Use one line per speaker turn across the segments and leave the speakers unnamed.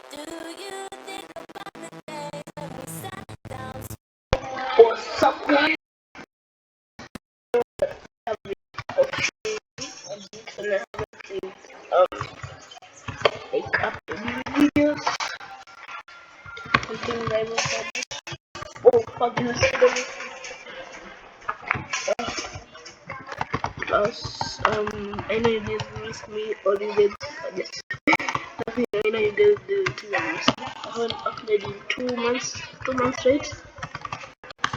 Do you think about the days when we sat down?
What's up, guys? And I haven't seen a couple videos. Something I will have. Oh, goodness. Plus, I know you guys miss me, or you guys just nothing. I know you guys didn't even miss me. I haven't uploaded in 2 months. 2 months, right?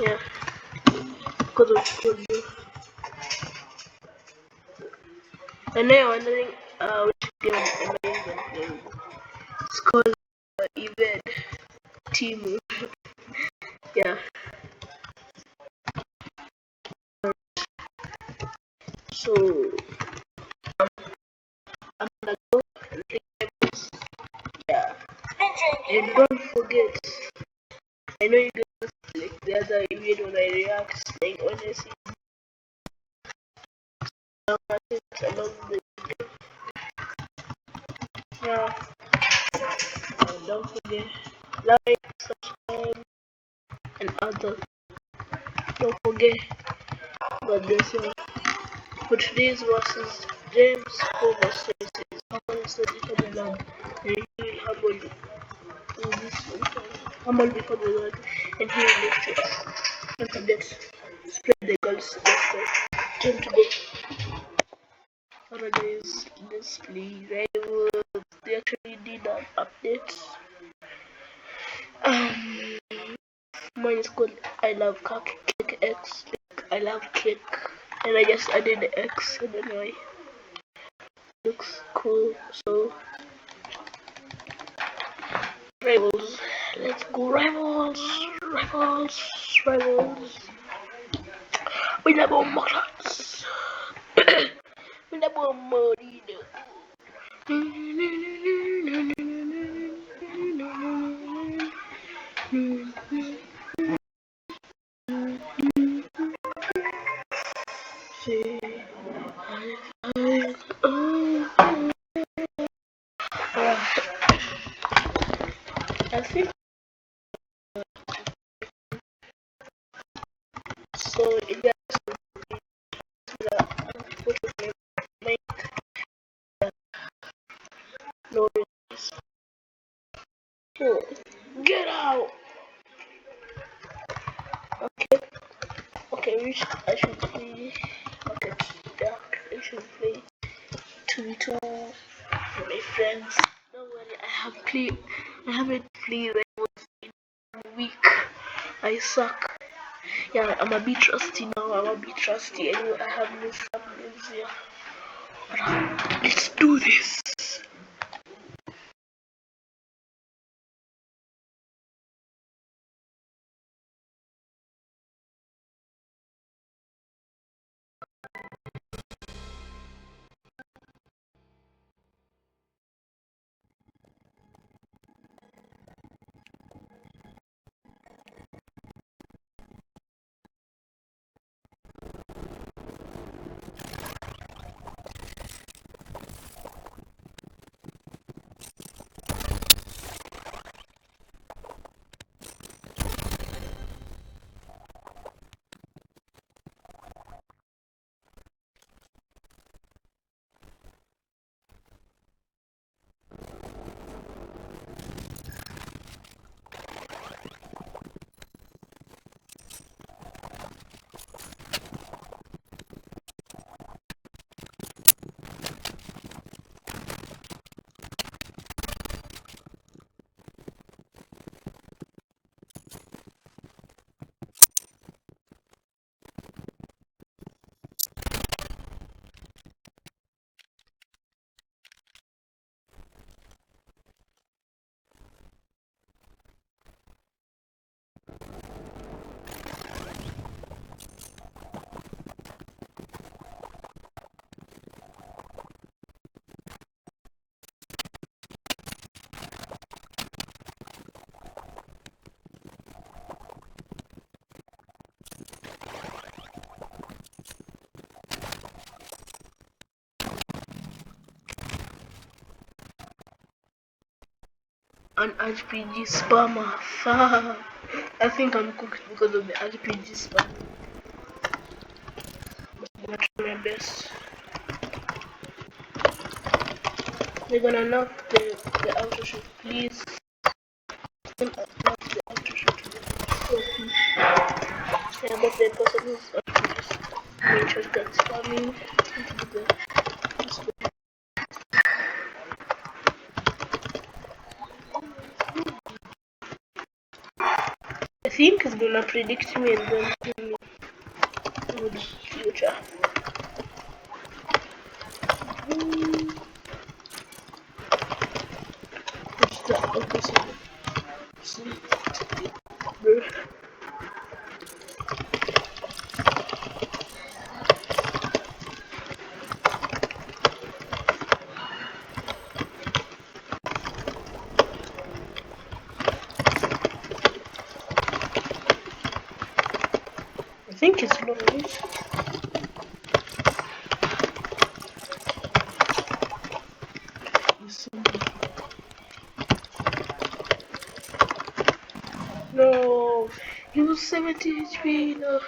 Yeah, because of school. I know you're wondering which game am I even playing. It's called Event Timu. Yeah, so I'm gonna go and play games. Yeah, and don't forget, I know you guys like the other video when I react, like honestly, I love the yeah. And don't forget, like, subscribe, and other. Don't forget about this one. For today's versus James Cole versus humble before the Lord, and he will humble in this humble before the Lord, and he will lift you up. Don't forget, spread the God's gospel. Time to go. Alright guys, this rivals, they actually did an update. Um, Mine is called I love cake X. Like, I love cake, and I just added the X. I don't know why. Looks cool. So rivals, let's go rivals, rivals, rivals. We never mockers. We never murdered. See, I think so. It gets the unfortunate make noise. Oh, get out! Okay, okay, I should play. Okay, dark. I should play 2v2 with my friends. Don't worry, I haven't played in a week. I suck. Yeah, I'm a bit rusty now. I'm a bit rusty. Anyway, I have no thumbnails here. Let's do this. an RPG spammer. Fuck. I think I'm cooked because of the RPG spam. But I'm gonna try my best. We're gonna knock the outer shot, please. Knock the outer shot. Okay. Yeah, but the person who's just main shotgun spamming into the I think it's gonna predict me and then kill me in the future. What's the opposite? See? Bro. I think it's low, right? No, he was 70 HP. No.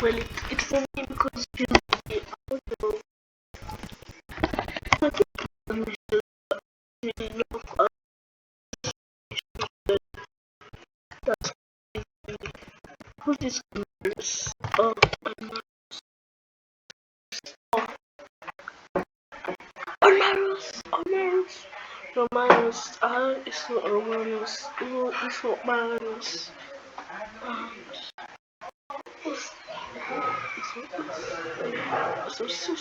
Well, it's for me because she's the auto. I think we should really look at that. Who's this? Oh, Romanos, Romanos, Romanos. It's not Romanos. No, it's not Romanos. sauce. Sauce.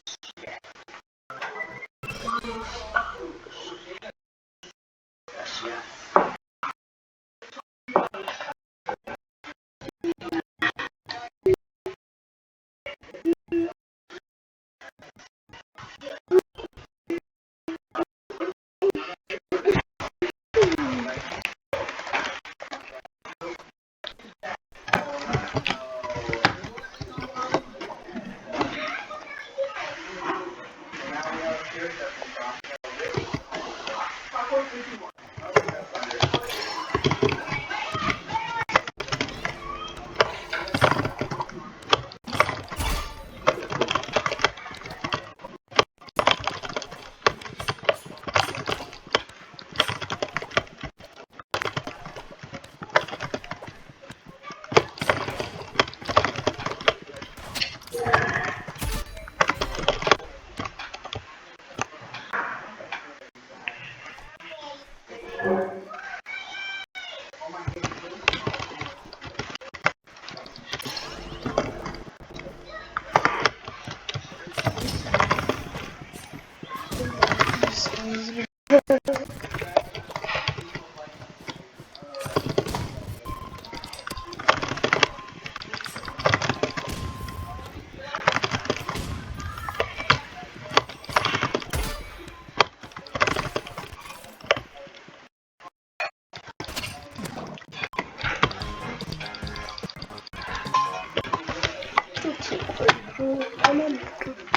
Come on,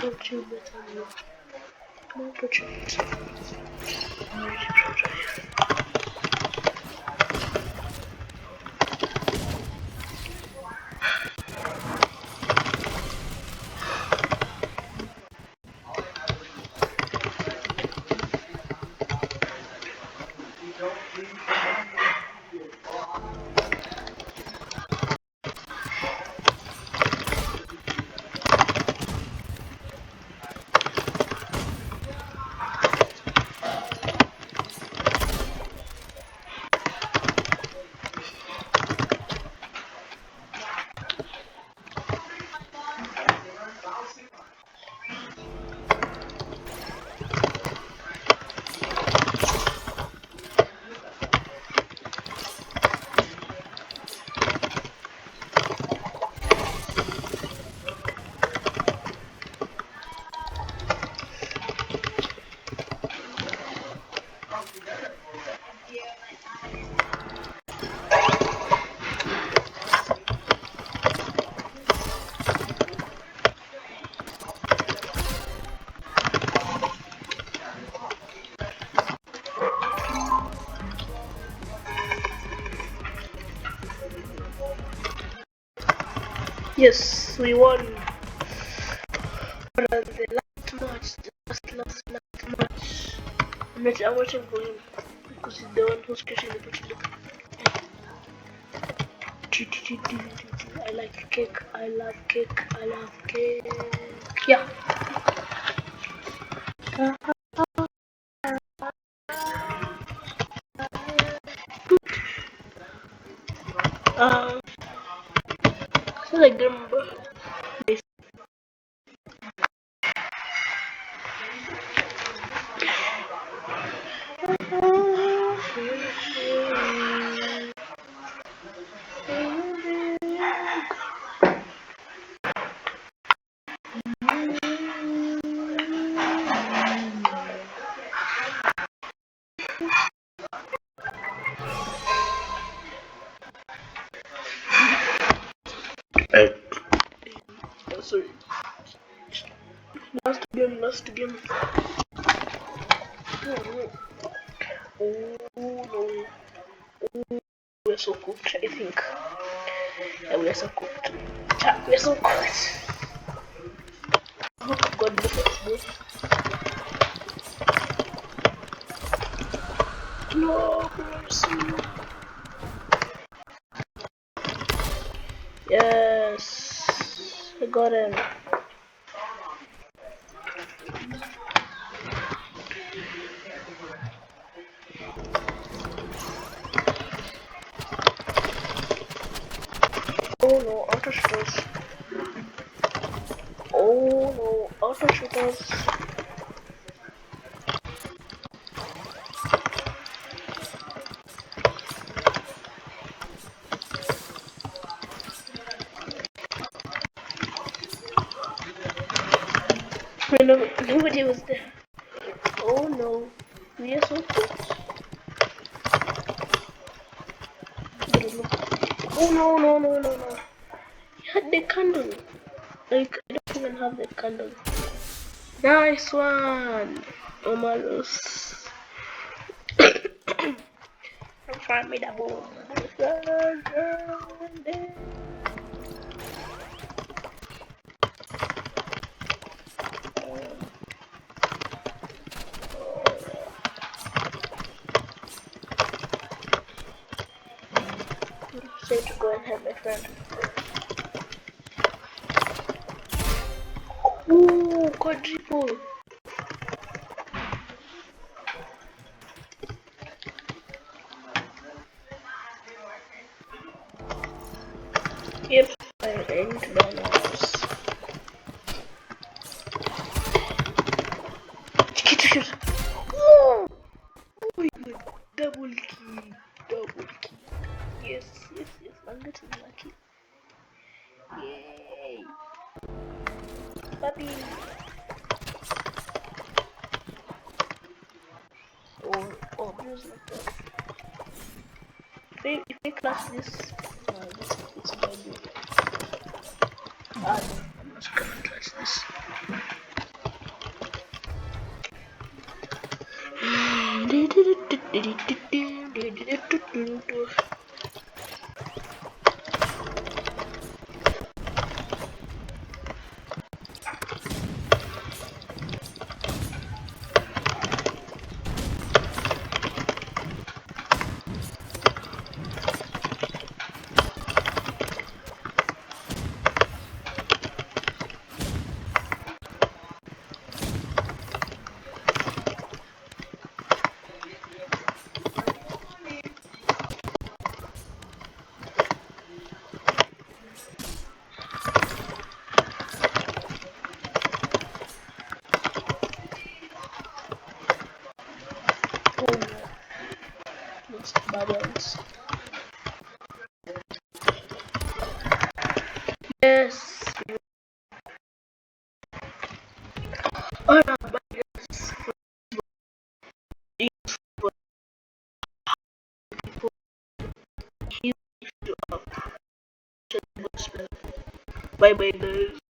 don't you better. Come on, don't you better. Yes, we won. But the last match, the last match, I'm watching for him because he's the one who's catching the ball. I like cake. I love cake. I love cake. Yeah. So like remember this. Sorry. Last game. Oh no. Oh, we're so cooked, I think. Yeah, we're so cooked. We're so cooked. Oh, God bless us, bro. No, mercy. Yes, I got him. Oh no, outer space. auto shooters. No, nobody was there. Oh no, we are so close. Oh no, no, no, no, no. He had the candle. Like, I don't even have the candle. Nice one, Omalus. Formidable. Say to go and help my friend. Ooh, quadruple. Yep, I ain't bananas. Oh, oh my god, double key, double key. Yes, yes, yes, I'm getting lucky. Yay! Puppy! Oh, there's like that. If I class this, it's baby. Ah, no, I'm not gonna touch this. Oh no, those bubbles. Yes. Oh no, bubbles. Bye bye guys.